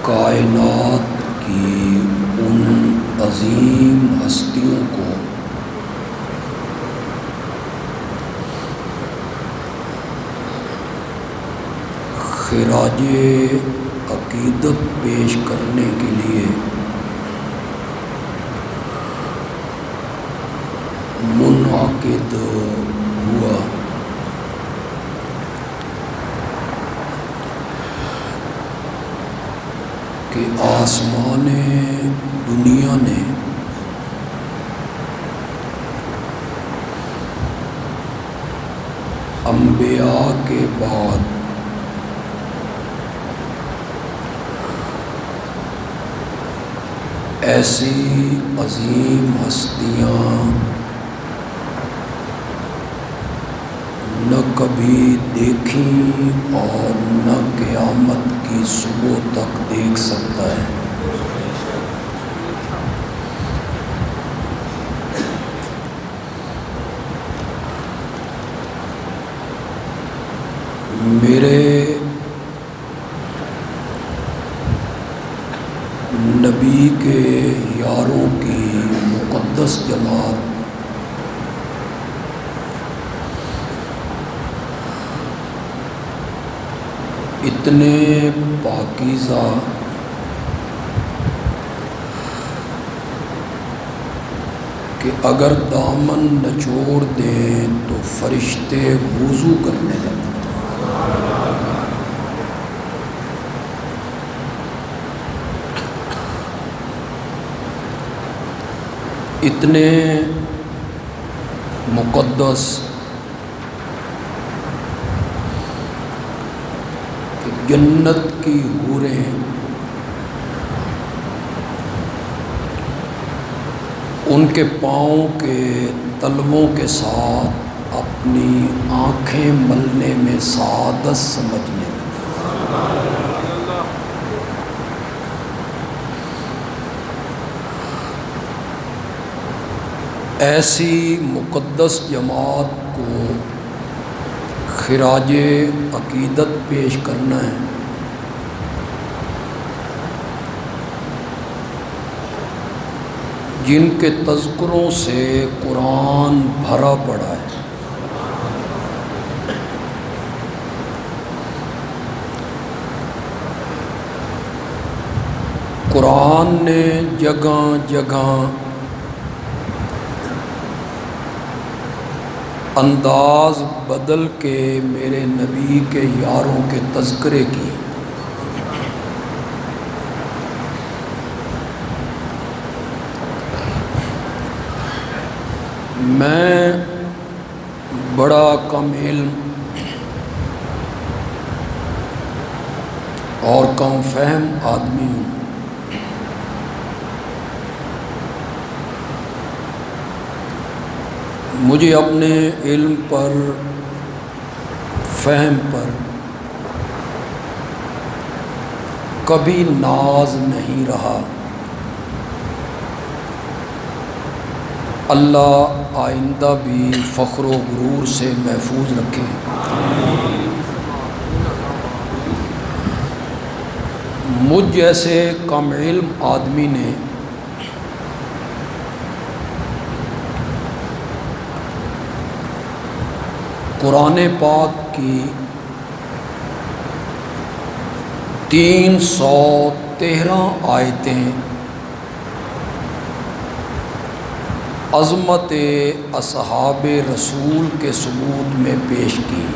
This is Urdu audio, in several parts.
کائنات کی ان عظیم ہستیوں کو خراج عقیدت پیش کرنے کے لیے منعقد ہوا۔ کہ آسمان دنیا نے انبیاء کے بعد ایسی عظیم ہستیاں نہ کبھی دیکھیں اور نہ قیامت کی صبح تک دیکھ سکتا ہے۔ میرے نبی کے یاروں کی مقدس جماعت اتنے پاکیزہ کہ اگر دامن نچوڑ دیں تو فرشتے وضو کرنے لگتے ہیں۔ اتنے مقدس کہ جنت کی حوریں ان کے پاؤں کے تلووں کے ساتھ اپنی آنکھیں ملنے میں سعادت سمجھنے لگے۔ ایسی مقدس جماعت کو خراج عقیدت پیش کرنا ہے جن کے تذکروں سے قرآن بھرا پڑا ہے۔ قرآن نے جگہ جگہ انداز بدل کے میرے نبی کے یاروں کے تذکرے کی۔ میں بڑا کم علم اور کم فہم آدمی ہوں۔ مجھے اپنے علم پر، فہم پر کبھی ناز نہیں رہا۔ اللہ آئندہ بھی فخر و غرور سے محفوظ رکھے۔ مجھ جیسے کم علم آدمی نے قرآن پاک کی 313 آیتیں عظمت اصحاب رسول کے ثبوت میں پیش کی۔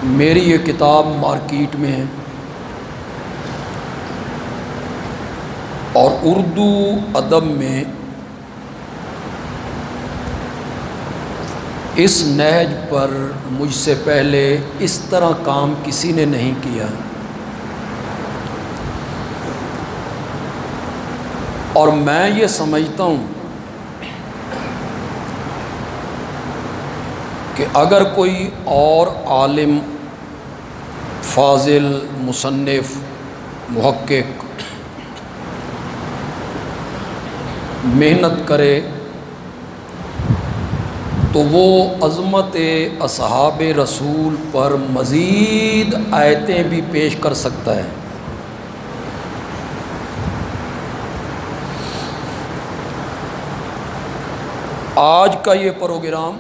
میری یہ کتاب مارکیٹ میں ہے اور اردو ادب میں اس نہج پر مجھ سے پہلے اس طرح کام کسی نے نہیں کیا، اور میں یہ سمجھتا ہوں کہ اگر کوئی اور عالم، فاضل، مصنف، محقق محنت کرے تو تو وہ عظمت اصحاب رسول پر مزید آیتیں بھی پیش کر سکتا ہے۔ آج کا یہ پروگرام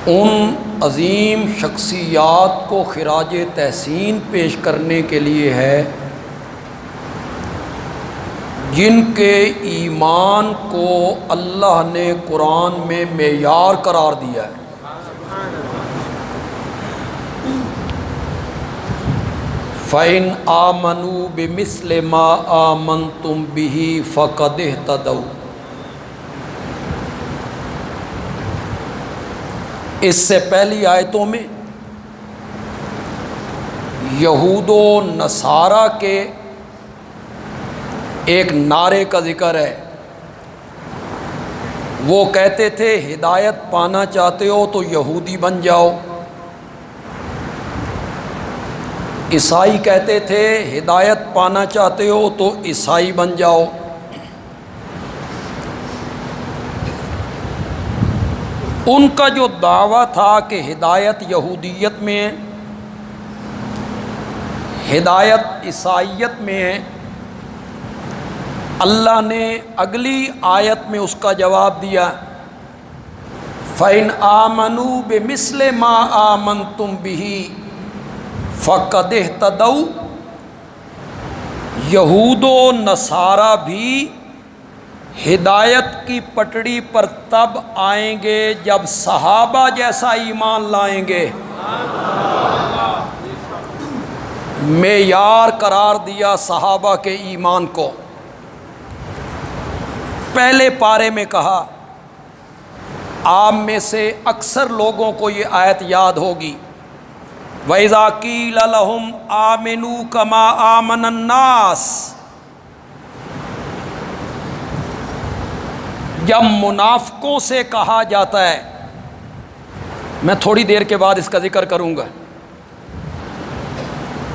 ان عظیم شخصیات کو خراج تحسین پیش کرنے کے لیے ہے جن کے ایمان کو اللہ نے قرآن میں معیار قرار دیا ہے۔ فَإِنْ آمَنُوا بِمِثْلِ مَا آمَنْتُمْ بِهِ فَقَدِ اهْتَدَوْا۔ اس سے پہلی آیتوں میں یہود و نصارہ کے ایک نعرے کا ذکر ہے۔ وہ کہتے تھے ہدایت پانا چاہتے ہو تو یہودی بن جاؤ، عیسائی کہتے تھے ہدایت پانا چاہتے ہو تو عیسائی بن جاؤ۔ ان کا جو دعویٰ تھا کہ ہدایت یہودیت میں ہے، ہدایت عیسائیت میں ہے، اللہ نے اگلی آیت میں اس کا جواب دیا، فَإِنْ آمَنُوا بِمِثْلِ مَا آمَنْتُمْ بِهِ فَقَدِ اهْتَدَوْا۔ یہود و نصارہ بھی ہدایت کی پٹڑی پر تب آئیں گے جب صحابہ جیسا ایمان لائیں گے۔ معیار قرار دیا صحابہ کے ایمان کو۔ پہلے پارے میں کہا، آپ میں سے اکثر لوگوں کو یہ آیت یاد ہوگی، وَإِذَا قِيلَ لَهُمْ آمِنُوا كَمَا آمَنَ النَّاسُ۔ جب منافقوں سے کہا جاتا ہے، میں تھوڑی دیر کے بعد اس کا ذکر کروں گا،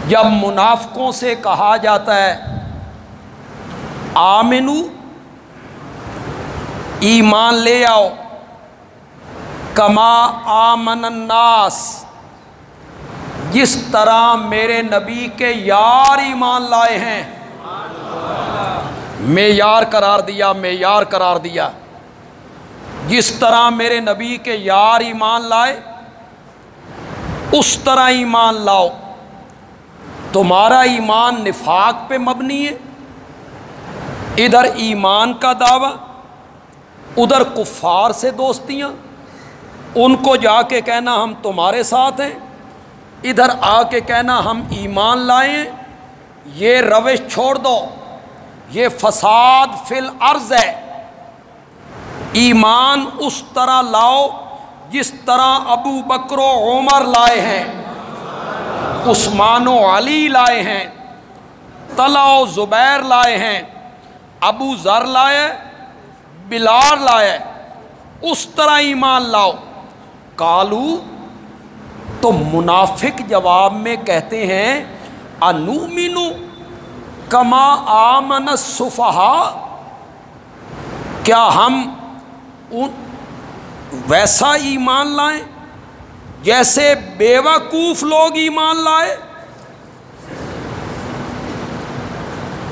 جب منافقوں سے کہا جاتا ہے آمنو، ایمان لے آؤ، کما آمن الناس، جس طرح میرے نبی کے یار ایمان لائے ہیں۔ معیار قرار دیا، معیار قرار دیا، جس طرح میرے نبی کے یار ایمان لائے اس طرح ایمان لاؤ۔ تمہارا ایمان نفاق پہ مبنی ہے، ادھر ایمان کا دعویٰ، ادھر کفار سے دوستیاں، ان کو جا کے کہنا ہم تمہارے ساتھ ہیں، ادھر آ کے کہنا ہم ایمان لائے ہیں۔ یہ روش چھوڑ دو، یہ فساد فی الارض ہے۔ ایمان اس طرح لاؤ جس طرح ابو بکر و عمر لائے ہیں، عثمان و علی لائے ہیں، طلحہ و زبیر لائے ہیں، ابو ذر لائے، بلال لائے، اس طرح ایمان لاؤ۔ کالو، تو منافق جواب میں کہتے ہیں انومنو کما آمن السفہاء، کیا ہم ویسا ایمان لائیں جیسے بیوقوف لوگ ایمان لائے؟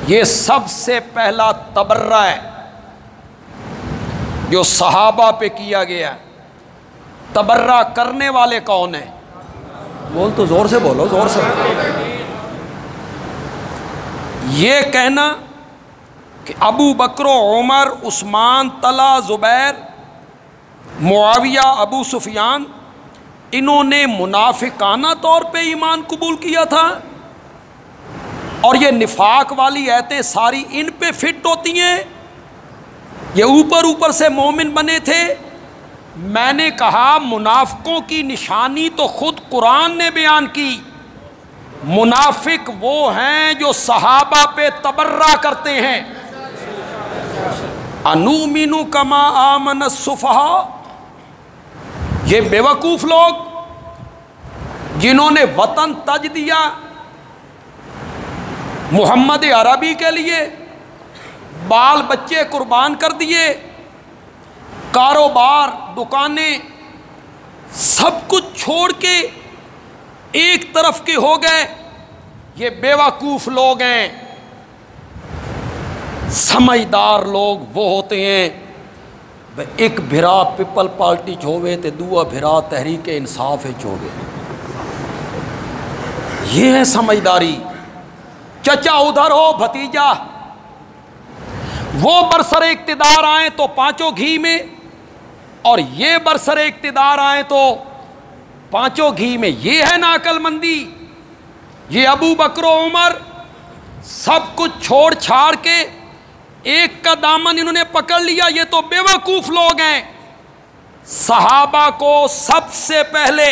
یہ سب سے پہلا تبرہ ہے جو صحابہ پہ کیا گیا۔ تبرہ کرنے والے کون ہیں؟ بول تو زور سے بولو، زور سے بولو۔ یہ کہنا کہ ابو بکر و عمر، عثمان، طلحہ، زبیر، معاویہ، ابو سفیان، انہوں نے منافقانہ طور پہ ایمان قبول کیا تھا، اور یہ نفاق والی آیتیں ساری ان پہ فٹ ہوتی ہیں، یہ اوپر اوپر سے مومن بنے تھے۔ میں نے کہا منافقوں کی نشانی تو خود قرآن نے بیان کی۔ منافق وہ ہیں جو صحابہ پہ تبرہ کرتے ہیں۔ انومنو کما آمن السفہاء، یہ بیوقوف لوگ جنہوں نے وطن تج دیا محمد عربی کے لیے، بال بچے قربان کر دیے، کاروبار، دکانیں، سب کچھ چھوڑ کے ایک طرف کے ہو گئے. یہ بیوقوف لوگ ہیں. سمجھدار لوگ وہ ہوتے ہیں ایک بھرا پیپل پارٹی چوے تے دوسرا بھرا تحریک انصاف چوے. یہ ہے سمجھداری. چچا ادھر ہو بھتیجا، وہ برسر اقتدار آئیں تو پانچوں گھی میں، اور یہ برسر اقتدار آئیں تو پانچوں گھی میں. یہ ہے نا عقل مندی. یہ ابو بکر و عمر سب کچھ چھوڑ چھاڑ کے ایک کا دامن انہوں نے پکڑ لیا. یہ تو بیوقوف لوگ ہیں. صحابہ کو سب سے پہلے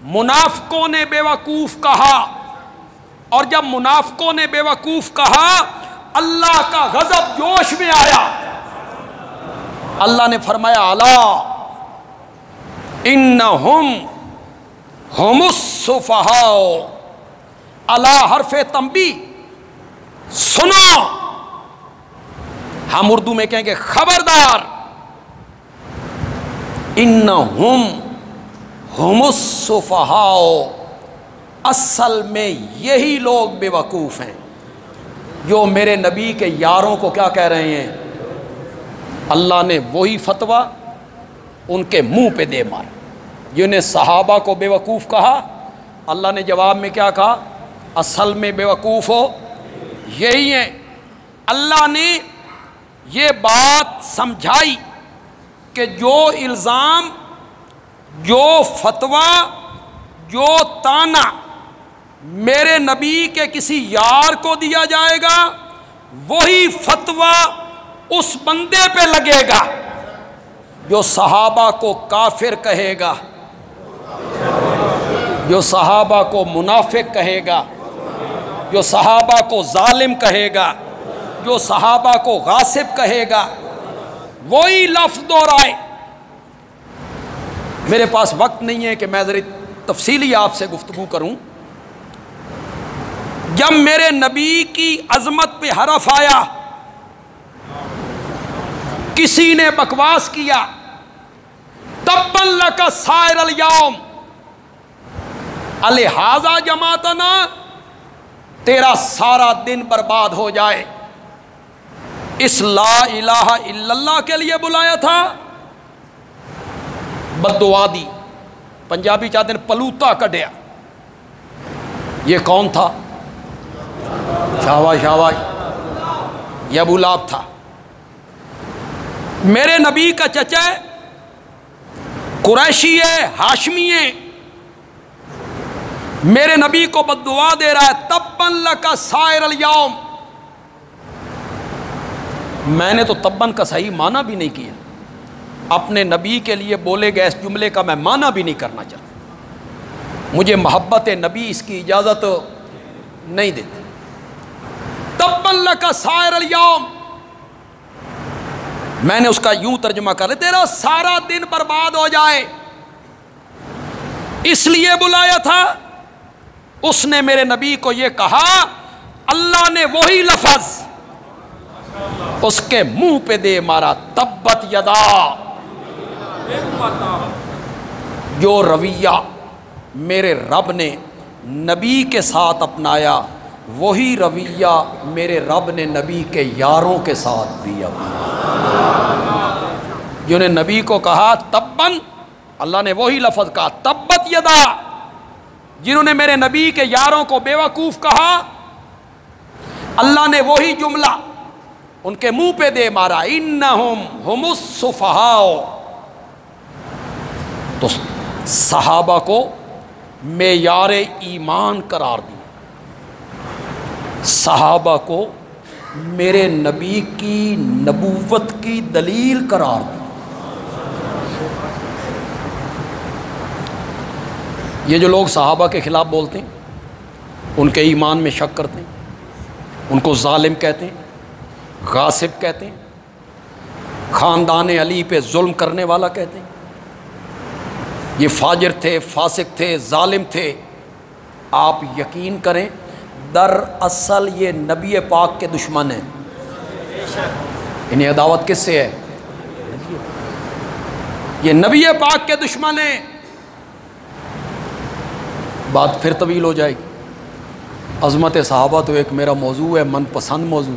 منافقوں نے بیوقوف کہا، اور جب منافقوں نے بیوقوف کہا اللہ کا غضب جوش میں آیا. اللہ نے فرمایا الا انہم ہم السفہاء. الا حرف تنبیہ، سنو. ہم اردو میں کہیں گے خبردار. انہم ہم السفہاء، اصل میں یہی لوگ بے وقوف ہیں جو میرے نبی کے یاروں کو کیا کہہ رہے ہیں. اللہ نے وہی فتویٰ ان کے منہ پہ دے مارا. جنہیں صحابہ کو بے وقوف کہا، اللہ نے جواب میں کیا کہا؟ اصل میں بے وقوف ہو یہی ہیں. اللہ نے یہ بات سمجھائی کہ جو الزام، جو فتویٰ، جو طعنہ میرے نبی کے کسی یار کو دیا جائے گا، وہی فتویٰ اس بندے پہ لگے گا جو صحابہ کو کافر کہے گا، جو صحابہ کو منافق کہے گا، جو صحابہ کو ظالم کہے گا، جو صحابہ کو غاصب کہے گا. وہی لفظ دہرائے. میرے پاس وقت نہیں ہے کہ میں ذرا تفصیلی آپ سے گفتگو کروں. جب میرے نبی کی عظمت پہ حرف آیا، کسی نے بکواس کیا تبا لک سائر الیوم الہذا جماعتنا، تیرا سارا دن برباد ہو جائے. اس لا الہ الا اللہ کے لیے بلایا تھا، بد دعا دی. پنجابی چاہتے ہیں پلوتا کڈیا. یہ کون تھا؟ شاباش شاباش، یہ ابو لہب تھا. میرے نبی کا چچا ہے، قریشی ہے، ہاشمی ہے. میرے نبی کو بد دعا دے رہا ہے تبا لک سائر الیوم. میں نے تو تبن کا صحیح معنی بھی نہیں کیا. اپنے نبی کے لیے بولے گئے اس جملے کا میں معنی بھی نہیں کرنا چاہتا. مجھے محبت نبی اس کی اجازت نہیں دیتی. تبا لک سائر الیوم، میں نے اس کا یوں ترجمہ کر لیا تیرا سارا دن برباد ہو جائے. اس لیے بلایا تھا. اس نے میرے نبی کو یہ کہا، اللہ نے وہی لفظ اس کے منہ پہ دے مارا. تبت یدا، جو رویہ میرے رب نے نبی کے ساتھ اپنایا، وہی رویہ میرے رب نے نبی کے یاروں کے ساتھ بھی اپنایا. جنہوں نے نبی کو کہا تبن، اللہ نے وہی لفظ کہا تبت یدا. جنہوں نے میرے نبی کے یاروں کو بیوقوف کہا، اللہ نے وہی جملہ ان کے منہ پہ دے مارا. انہم ہم السفہاء. تو صحابہ کو معیار ایمان قرار دیا، صحابہ کو میرے نبی کی نبوت کی دلیل قرار دی. یہ جو لوگ صحابہ کے خلاف بولتے ہیں، ان کے ایمان میں شک کرتے ہیں، ان کو ظالم کہتے ہیں، غاصب کہتے ہیں، خاندان علی پہ ظلم کرنے والا کہتے ہیں، یہ فاجر تھے، فاسق تھے، ظالم تھے. آپ یقین کریں دراصل یہ نبی پاک کے دشمن ہیں. انہیں عداوت کس سے ہے؟ یہ نبی پاک کے دشمن ہیں. بات پھر طویل ہو جائے گی. عظمت صحابہ تو ایک میرا موضوع ہے، من پسند موضوع.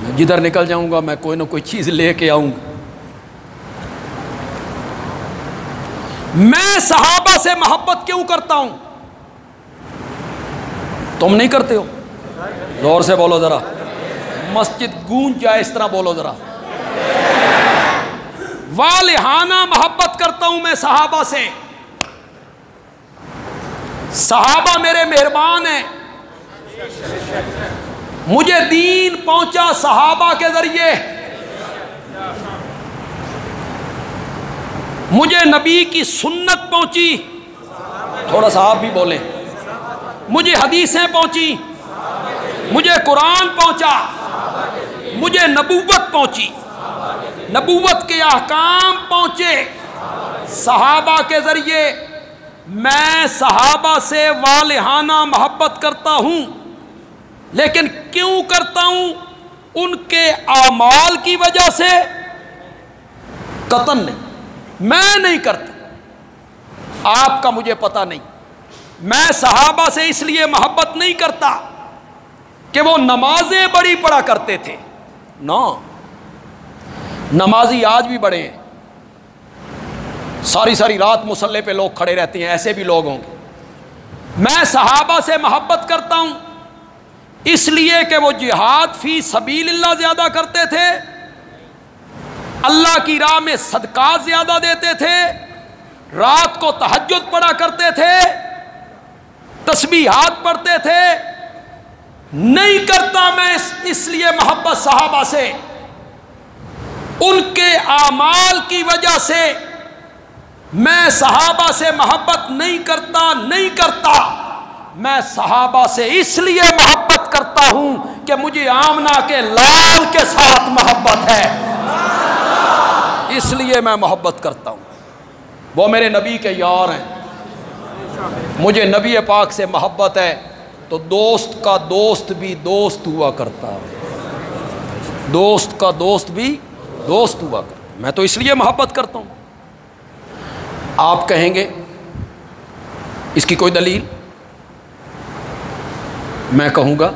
میں جدھر نکل جاؤں گا میں کوئی نہ کوئی چیز لے کے آؤں گا. میں صحابہ سے محبت کیوں کرتا ہوں؟ تم نہیں کرتے ہو؟ زور سے بولو ذرا، مسجد گونج جائے اس طرح بولو ذرا. والہانہ محبت کرتا ہوں میں صحابہ سے. صحابہ میرے مہربان ہیں. مجھے دین پہنچا صحابہ کے ذریعے. مجھے نبی کی سنت پہنچی. تھوڑا سا آپ بھی بولیں. مجھے حدیثیں پہنچی، مجھے قرآن پہنچا، مجھے نبوت پہنچی، نبوت کے احکام پہنچے صحابہ کے ذریعے. میں صحابہ سے والہانہ محبت کرتا ہوں. لیکن کیوں کرتا ہوں؟ ان کے اعمال کی وجہ سے قطعاً نہیں. میں نہیں کرتا، آپ کا مجھے پتہ نہیں. میں صحابہ سے اس لیے محبت نہیں کرتا کہ وہ نمازیں بڑی پڑھا کرتے تھے. نہ، نمازی آج بھی بڑے ہیں. ساری ساری رات مصلی پہ لوگ کھڑے رہتے ہیں، ایسے بھی لوگ ہوں گے. میں صحابہ سے محبت کرتا ہوں اس لیے کہ وہ جہاد فی سبیل اللہ زیادہ کرتے تھے، اللہ کی راہ میں صدقات زیادہ دیتے تھے، رات کو تہجد پڑھا کرتے تھے، تسبیحات پڑھتے تھے. نہیں کرتا میں اس لیے محبت صحابہ سے. ان کے اعمال کی وجہ سے میں صحابہ سے محبت نہیں کرتا. میں صحابہ سے اس لیے محبت کرتا ہوں کہ مجھے آمنہ کے لال کے ساتھ محبت ہے، اس لیے میں محبت کرتا ہوں. وہ میرے نبی کے یار ہیں. مجھے نبی پاک سے محبت ہے تو دوست کا دوست بھی دوست ہوا کرتا ہے. دوست کا دوست بھی دوست ہوا کرتا. میں تو اس لیے محبت کرتا ہوں. آپ کہیں گے اس کی کوئی دلیل؟ میں کہوں گا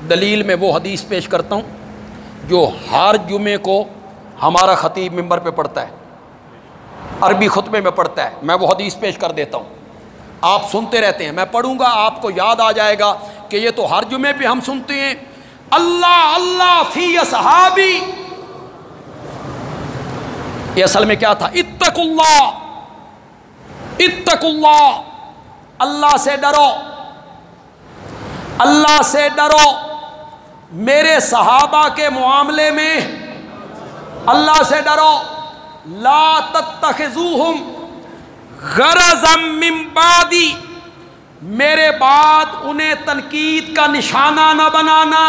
دلیل میں وہ حدیث پیش کرتا ہوں جو ہر جمعے کو ہمارا خطیب منبر پہ پڑھتا ہے، عربی خطبے میں پڑھتا ہے. میں وہ حدیث پیش کر دیتا ہوں، آپ سنتے رہتے ہیں. میں پڑھوں گا آپ کو یاد آ جائے گا کہ یہ تو ہر جمعے پہ ہم سنتے ہیں. اللہ اللہ فی اصحابی. یہ اصل میں کیا تھا؟ اتقوا اللہ، اتقوا اللہ. اللہ سے ڈرو، اللہ سے ڈرو. میرے صحابہ کے معاملے میں اللہ سے ڈرو. لا تتخذوہم غرضا من بعدی. میرے بعد انہیں تنقید کا نشانہ نہ بنانا.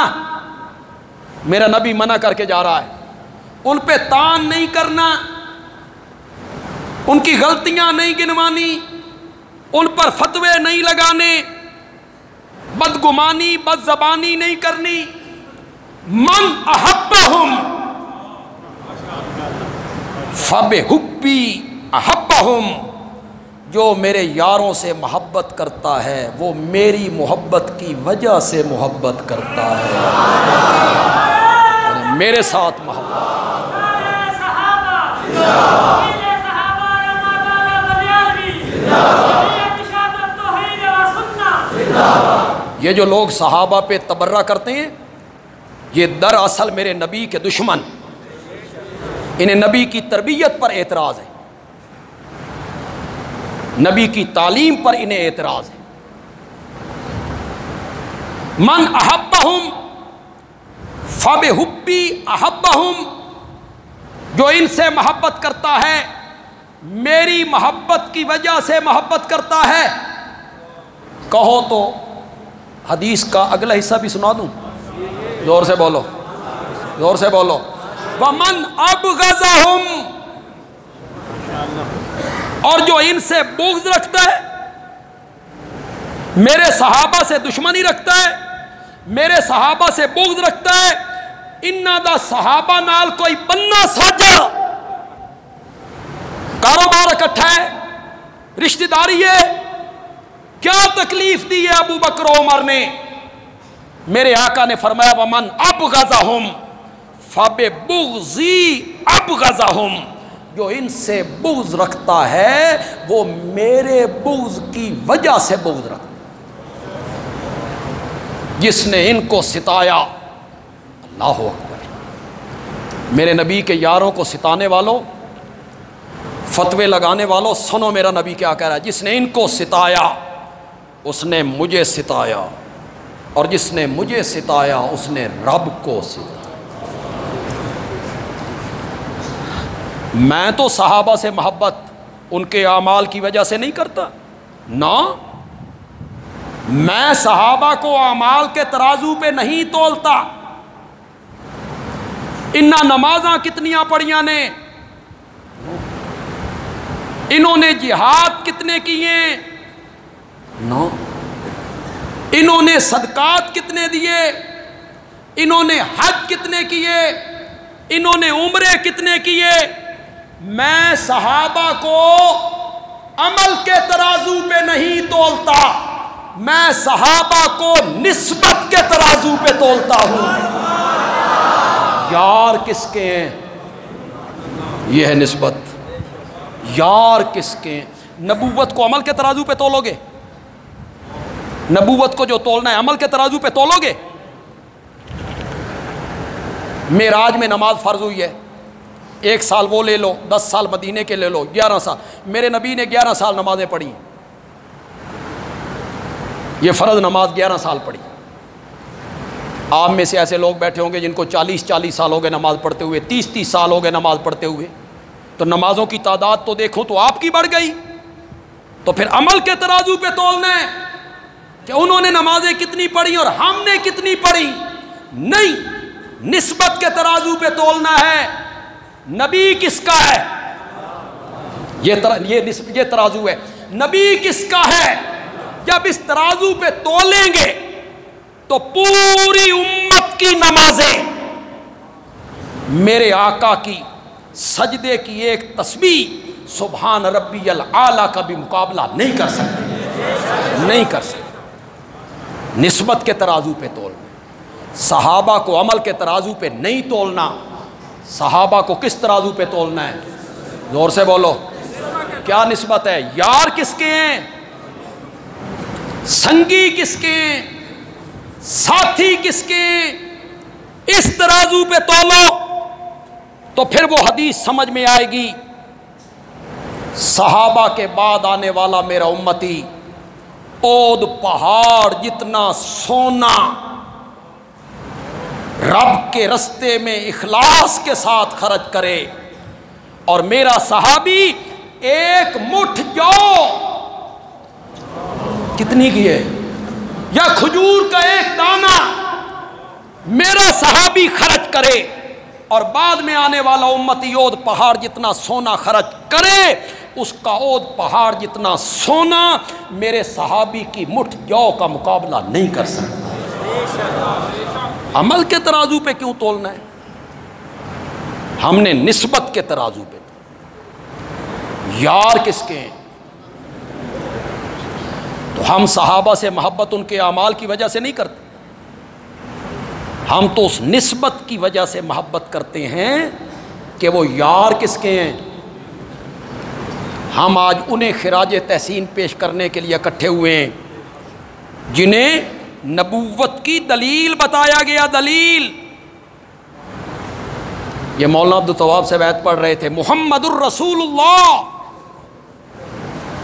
میرا نبی منع کر کے جا رہا ہے. ان پہ تان نہیں کرنا، ان کی غلطیاں نہیں گنوانی، ان پر فتوے نہیں لگانے، بدگمانی بد زبانی نہیں کرنی. من احبہم فبحبی احبہم. جو میرے یاروں سے محبت کرتا ہے وہ میری محبت کی وجہ سے محبت کرتا ہے، یعنی میرے ساتھ محبت. یہ جو لوگ صحابہ پہ تبرہ کرتے ہیں یہ دراصل میرے نبی کے دشمن. انہیں نبی کی تربیت پر اعتراض ہے، نبی کی تعلیم پر انہیں اعتراض ہے. من احبہم فبحبی احبہم. جو ان سے محبت کرتا ہے میری محبت کی وجہ سے محبت کرتا ہے. کہو تو حدیث کا اگلا حصہ بھی سنا دوں؟ زور سے بولو، زور سے بولو. ومن ابغضہم. اور جو ان سے بغض رکھتا ہے، میرے صحابہ سے دشمنی رکھتا ہے، میرے صحابہ سے بغض رکھتا ہے، انہاں دا صحابہ نال کوئی بننا ساجا. اکٹھا ہے، رشتہ داری ہے، کیا تکلیف دی ہے ابو بکر و عمر نے؟ میرے آقا نے فرمایا ومن ابغضہم فببغضی ابغضہم، جو ان سے بغض رکھتا ہے وہ میرے بغض کی وجہ سے بغض رکھتا ہے۔ جس نے ان کو ستایا، اللہ اکبر، میرے نبی کے یاروں کو ستانے والوں، فتوے لگانے والوں، سنو میرا نبی کیا کہہ رہا ہے، جس نے ان کو ستایا اس نے مجھے ستایا، اور جس نے مجھے ستایا اس نے رب کو ستایا۔ میں تو صحابہ سے محبت ان کے اعمال کی وجہ سے نہیں کرتا، نہ، میں صحابہ کو اعمال کے ترازو پہ نہیں تولتا۔ انہاں نمازاں کتنیاں پڑھیاں نے، انہوں نے جہاد کتنے کیے، نو، انہوں نے صدقات کتنے دیے، انہوں نے حج کتنے کیے، انہوں نے عمرے کتنے کیے۔ میں صحابہ کو عمل کے ترازو پہ نہیں تولتا، میں صحابہ کو نسبت کے ترازو پہ تولتا ہوں۔ یار کس کے ہیں، یہ ہے نسبت۔ یار کس کے ہیں؟ نبوت کو عمل کے ترازو پہ تولو گے؟ نبوت کو جو تولنا ہے عمل کے ترازو پہ تولو گے؟ معراج میں نماز فرض ہوئی ہے، 1 سال وہ لے لو، 10 سال مدینے کے لے لو، 11 سال۔ میرے نبی نے 11 سال نمازیں پڑھی، یہ فرض نماز 11 سال پڑھی۔ آپ میں سے ایسے لوگ بیٹھے ہوں گے جن کو 40 سال ہو گئے نماز پڑھتے ہوئے، 30 سال ہو گئے نماز پڑھتے ہوئے، تو نمازوں کی تعداد تو دیکھو تو آپ کی بڑھ گئی۔ تو پھر عمل کے ترازو پہ تولنا ہے کہ انہوں نے نمازیں کتنی پڑھی اور ہم نے کتنی پڑھی، نہیں، نسبت کے ترازو پہ تولنا ہے۔ نبی کس کا ہے، یہ ترازو ہے، نبی کس کا ہے۔ جب اس ترازو پہ تولیں گے تو پوری امت کی نمازیں میرے آقا کی سجدے کی ایک تسبیح سبحان ربی الاعلیٰ کا بھی مقابلہ نہیں کر سکتے، نہیں کر سکتے۔ نسبت کے ترازو پہ تولنا، صحابہ کو عمل کے ترازو پہ نہیں تولنا۔ صحابہ کو کس ترازو پہ تولنا ہے؟ زور سے بولو، کیا نسبت ہے؟ یار کس کے ہیں، سنگی کس کے ہیں، ساتھی کس کے ہیں، اس ترازو پہ تولو تو پھر وہ حدیث سمجھ میں آئے گی۔ صحابہ کے بعد آنے والا میرا امتی اود پہاڑ جتنا سونا رب کے رستے میں اخلاص کے ساتھ خرچ کرے، اور میرا صحابی ایک مٹھ جو کتنی کی ہے، یا کھجور کا ایک دانہ میرا صحابی خرچ کرے، اور بعد میں آنے والا امتی اود پہاڑ جتنا سونا خرچ کرے، اس کا اود پہاڑ جتنا سونا میرے صحابی کی مٹھ جو کا مقابلہ نہیں کر سکتا۔ عمل کے ترازو پہ کیوں تولنا ہے؟ ہم نے نسبت کے ترازو پہ۔ یار کس کے ہیں؟ تو ہم صحابہ سے محبت ان کے اعمال کی وجہ سے نہیں کرتے، ہم تو اس نسبت کی وجہ سے محبت کرتے ہیں کہ وہ یار کس کے ہیں۔ ہم آج انہیں خراج تحسین پیش کرنے کے لیے اکٹھے ہوئے ہیں جنہیں نبوت کی دلیل بتایا گیا۔ دلیل یہ مولانا عبدالتواب سے بیعت پڑھ رہے تھے، محمد الرسول اللہ،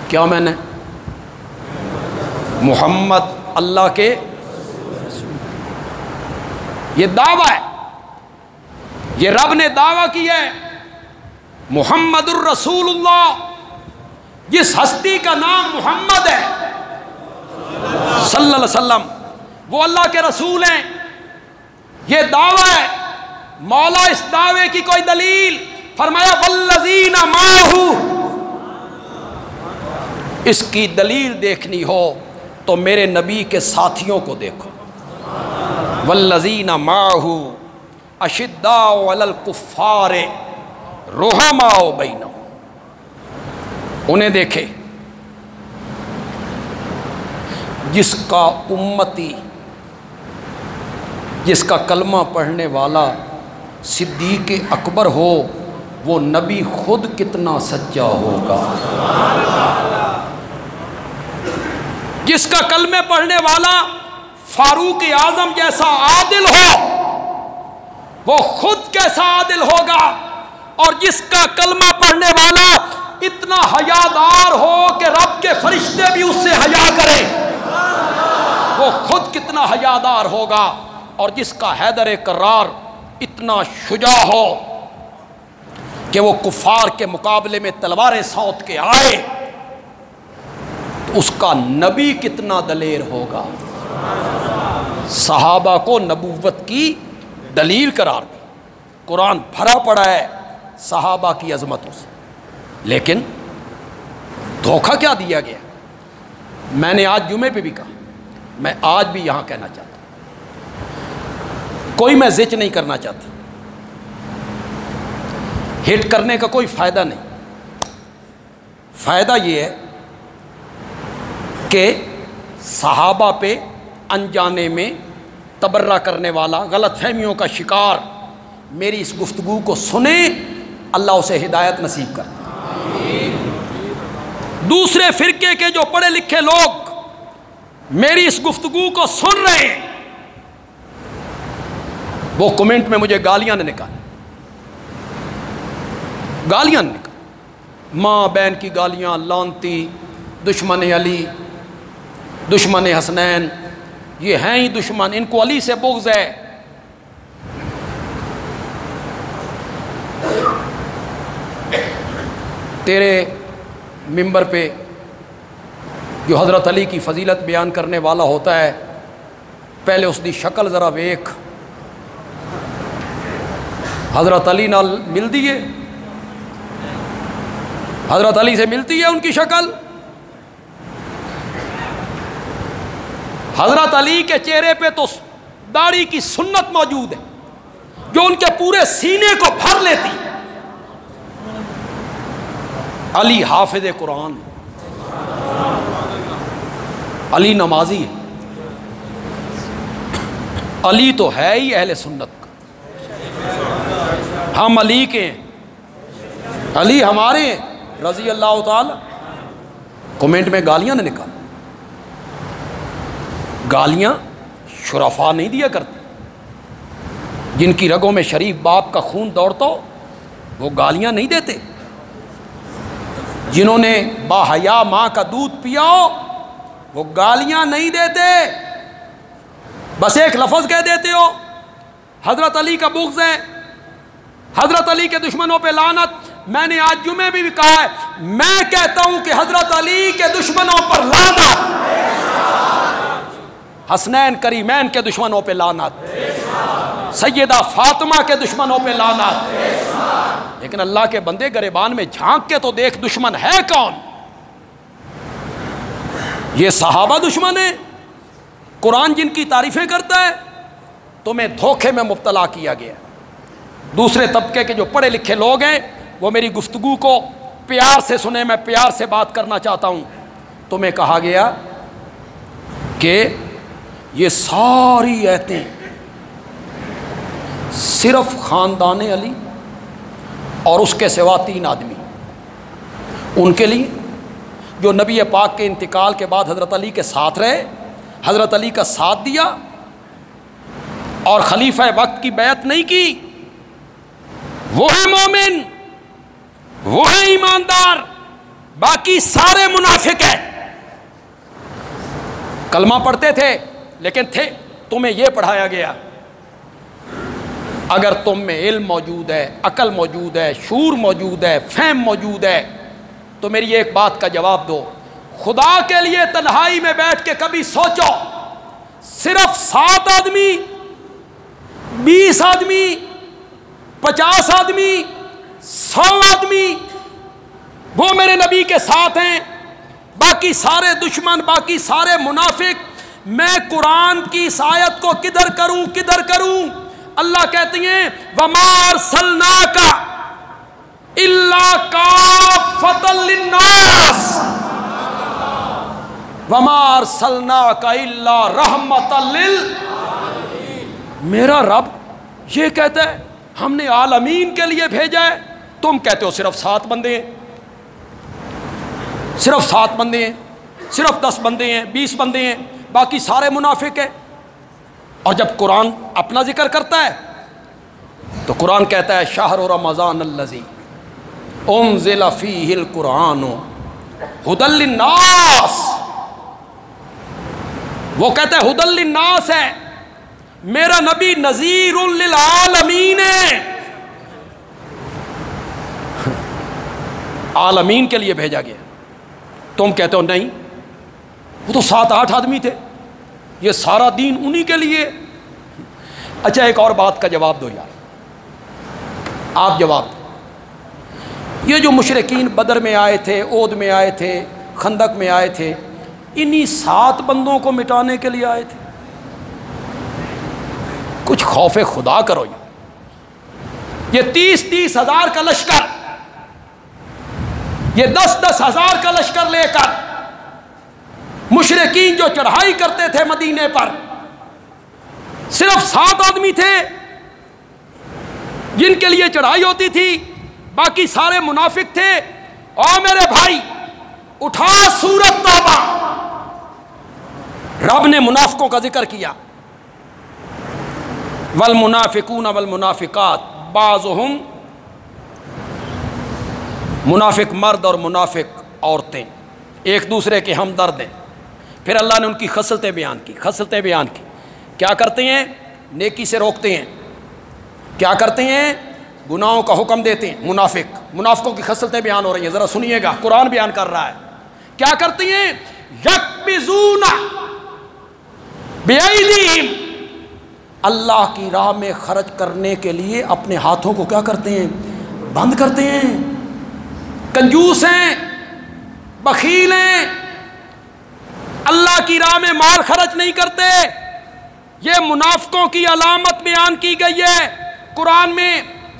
کیا میں نے محمد اللہ کے، یہ دعویٰ ہے، یہ رب نے دعویٰ کیا ہے محمد الرسول اللہ، جس ہستی کا نام محمد ہے صلی اللہ علیہ وسلم وہ اللہ کے رسول ہیں، یہ دعویٰ ہے۔ مولا اس دعوے کی کوئی دلیل، فرمایا والذین معہ، اس کی دلیل دیکھنی ہو تو میرے نبی کے ساتھیوں کو دیکھو۔ والذین معہ اشداء علی الکفار رحماء بینہم، انہیں دیکھے جس کا امتی، جس کا کلمہ پڑھنے والا صدیق اکبر ہو، وہ نبی خود کتنا سچا ہوگا۔ جس کا کلمے پڑھنے والا فاروق اعظم جیسا عادل ہو، وہ خود کیسا عادل ہوگا۔ اور جس کا کلمہ پڑھنے والا اتنا حیادار ہو کہ رب کے فرشتے بھی اس سے حیا کریں، وہ خود کتنا حیادار ہوگا۔ اور جس کا حیدر کرار اتنا شجاع ہو کہ وہ کفار کے مقابلے میں تلواریں سونت کے آئے، تو اس کا نبی کتنا دلیر ہوگا۔ صحابہ کو نبوت کی دلیل قرار دی، قرآن بھرا پڑا ہے صحابہ کی عظمتوں سے، لیکن دھوکہ کیا دیا گیا۔ میں نے آج جمعے پہ بھی کہا، میں آج بھی یہاں کہنا چاہتا ہوں، کوئی میں زچ نہیں کرنا چاہتا، ہٹ کرنے کا کوئی فائدہ نہیں۔ فائدہ یہ ہے کہ صحابہ پہ انجانے میں تبرہ کرنے والا، غلط فہمیوں کا شکار میری اس گفتگو کو سنے، اللہ اسے ہدایت نصیب کرتا۔ دوسرے فرقے کے جو پڑھے لکھے لوگ میری اس گفتگو کو سن رہے ہیں، وہ کمنٹ میں مجھے گالیاں نہ نکالیں، گالیاں نہ نکالیں، ماں بہن کی گالیاں، لعنتی، دشمن علی، دشمن حسنین، یہ ہیں ہی دشمن، ان کو علی سے بغض ہے۔ تیرے ممبر پہ جو حضرت علی کی فضیلت بیان کرنے والا ہوتا ہے، پہلے اس دی شکل ذرا ویکھ، حضرت علی نال ملتی ہے، حضرت علی سے ملتی ہے ان کی شکل؟ حضرت علی کے چہرے پہ تو داڑھی کی سنت موجود ہے جو ان کے پورے سینے کو بھر لیتی۔ علی حافظ قرآن، علی نمازی ہے، علی تو ہے ہی اہل سنت کا، ہم علی کے ہیں، علی ہمارے ہیں رضی اللہ تعالی۔ کمنٹ میں گالیاں نہ نکال، گالیاں شرفاء نہیں دیا کرتے، جن کی رگوں میں شریف باپ کا خون دوڑتا ہو وہ گالیاں نہیں دیتے، جنہوں نے باحیا ماں کا دودھ پیا ہو وہ گالیاں نہیں دیتے، بس ایک لفظ کہہ دیتے ہو حضرت علی کا بغض ہے، حضرت علی کے دشمنوں پہ لعنت۔ میں نے آج جمعے بھی کہا ہے، میں کہتا ہوں کہ حضرت علی کے دشمنوں پر لعنت، حسنین کریمین کے دشمنوں پہ لعنت، سیدہ فاطمہ کے دشمنوں پہ لعنت۔ لیکن اللہ کے بندے گریبان میں جھانک کے تو دیکھ دشمن ہے کون؟ یہ صحابہ دشمن ہیں؟ قرآن جن کی تعریفیں کرتا ہے؟ تمہیں دھوکے میں مبتلا کیا گیا۔ دوسرے طبقے کے جو پڑھے لکھے لوگ ہیں وہ میری گفتگو کو پیار سے سنیں، میں پیار سے بات کرنا چاہتا ہوں۔ تمہیں کہا گیا کہ یہ ساری آیتیں صرف خاندان علی اور اس کے سوا 3 آدمی، ان کے لیے جو نبی پاک کے انتقال کے بعد حضرت علی کے ساتھ رہے، حضرت علی کا ساتھ دیا اور خلیفہ وقت کی بیعت نہیں کی، وہ ہے مومن، وہ ہے ایماندار، باقی سارے منافق ہیں۔ کلمہ پڑھتے تھے لیکن تھے، تمہیں یہ پڑھایا گیا اگر تم میں علم موجود ہے، عقل موجود ہے، شعور موجود ہے، فہم موجود ہے، تو میری ایک بات کا جواب دو، خدا کے لیے تنہائی میں بیٹھ کے کبھی سوچو، صرف 7 آدمی، 20 آدمی، 50 آدمی، 100 آدمی وہ میرے نبی کے ساتھ ہیں، باقی سارے دشمن، باقی سارے منافق۔ میں قرآن کی اس آیت کو کدھر کروں کدھر کروں؟ اللہ کہتی ہیں وَمَا أَرْسَلْنَاكَ إِلَّا كَافَّةً کافۃ للناس وما ارسلناک الا رحمۃ میرا رب یہ کہتا ہے ہم نے عالمین کے لیے بھیجا ہے، تم کہتے ہو صرف 7 بندے ہیں، صرف 7 بندے ہیں، صرف 10 بندے ہیں، 20 بندے ہیں، باقی سارے منافق ہیں۔ اور جب قرآن اپنا ذکر کرتا ہے تو قرآن کہتا ہے شہر رمضان الذی انزل فیہ القرآن ھدی للناس، وہ کہتا ہے ھدی للناس ہے، میرا نبی نذیر للعالمین ہے، عالمین کے لیے بھیجا گیا۔ تم کہتے ہو نہیں وہ تو 7-8 آدمی تھے، یہ سارا دین انہی کے لیے۔ اچھا ایک اور بات کا جواب دو یار، آپ جواب دو، یہ جو مشرکین بدر میں آئے تھے، اود میں آئے تھے، خندق میں آئے تھے، انہی 7 بندوں کو مٹانے کے لیے آئے تھے؟ کچھ خوف خدا کرو یار، یہ 30 ہزار کا لشکر، یہ 10 ہزار کا لشکر لے کر مشرکین جو چڑھائی کرتے تھے مدینے پر، صرف 7 آدمی تھے جن کے لیے چڑھائی ہوتی تھی، باقی سارے منافق تھے۔ اور میرے بھائی اٹھا سورۃ توبہ، رب نے منافقوں کا ذکر کیا، والمنافقون والمنافقات بعضهم، منافق مرد اور منافق عورتیں ایک دوسرے کے ہمدرد ہیں۔ پھر اللہ نے ان کی خصلتیں بیان کی، کیا کرتے ہیں؟ نیکی سے روکتے ہیں، کیا کرتے ہیں؟ گناہوں کا حکم دیتے ہیں۔ منافقوں کی خصلتیں بیان ہو رہی ہیں، ذرا سنیے گا، قرآن بیان کر رہا ہے۔ کیا کرتے ہیں؟ یکبزون بایدیہم، اللہ کی راہ میں خرچ کرنے کے لیے اپنے ہاتھوں کو کیا کرتے ہیں؟ بند کرتے ہیں۔ کنجوس ہیں، بخیل ہیں، اللہ کی راہ میں مال خرچ نہیں کرتے، یہ منافقوں کی علامت بیان کی گئی ہے قرآن میں،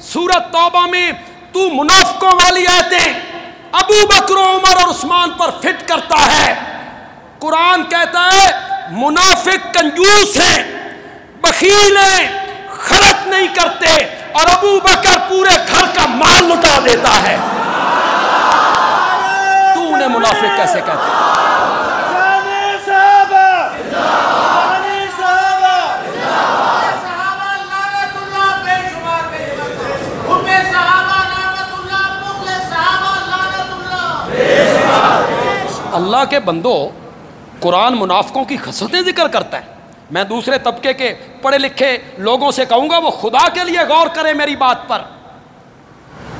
سورۃ توبہ میں۔ تو منافقوں والی آیتیں ابو بکر عمر اور عثمان پر فٹ کرتا ہے۔ قرآن کہتا ہے منافق کنجوس ہیں، بخیل ہیں، خرچ نہیں کرتے، اور ابو بکر پورے گھر کا مال لٹا دیتا ہے۔ تو انہیں منافق کیسے کہتے ہیں؟ اللہ کے بندو، قرآن منافقوں کی خصلتیں ذکر کرتا ہے۔ میں دوسرے طبقے کے پڑھے لکھے لوگوں سے کہوں گا وہ خدا کے لیے غور کریں میری بات پر۔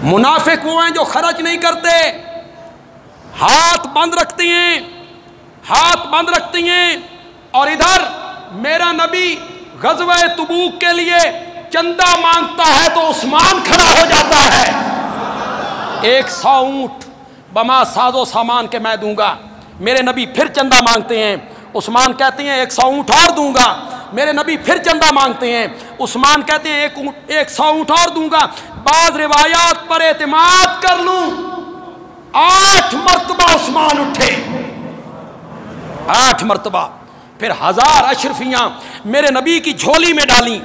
منافق وہ ہیں جو خرچ نہیں کرتے، ہاتھ بند رکھتے ہیں، اور ادھر میرا نبی غزوہ تبوک کے لیے چندہ مانگتا ہے تو عثمان کھڑا ہو جاتا ہے، 100 اونٹ بما ساز و سامان کے میں دوں گا۔ میرے نبی پھر چندہ مانگتے ہیں، عثمان کہتے ہیں 100 اونٹ اور دوں گا۔ میرے نبی پھر چندہ مانگتے ہیں، عثمان کہتے ہیں 100 اونٹ اور دوں گا۔ بعض روایات پر اعتماد کر لوں، 8 مرتبہ عثمان اٹھے، 8 مرتبہ، پھر 1000 اشرفیاں میرے نبی کی جھولی میں ڈالیں۔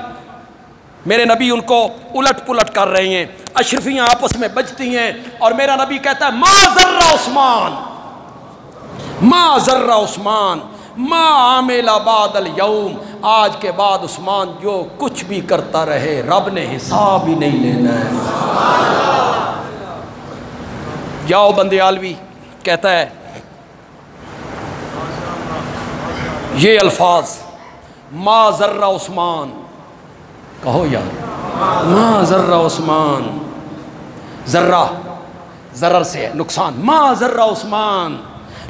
میرے نبی ان کو الٹ پلٹ کر رہے ہیں، اشرفیاں آپس میں بجتی ہیں، اور میرا نبی کہتا ہے ما ضر عثمان، ما ضر عثمان ما عامل بعد الیوم، آج کے بعد عثمان جو کچھ بھی کرتا رہے رب نے حساب ہی نہیں لینا ہے۔ جاؤ بندے عالوی کہتا ہے یہ الفاظ ما ضر عثمان، کہو یار ما ضر عثمان، ذرہ ضرر سے ہے نقصان، ما ضر عثمان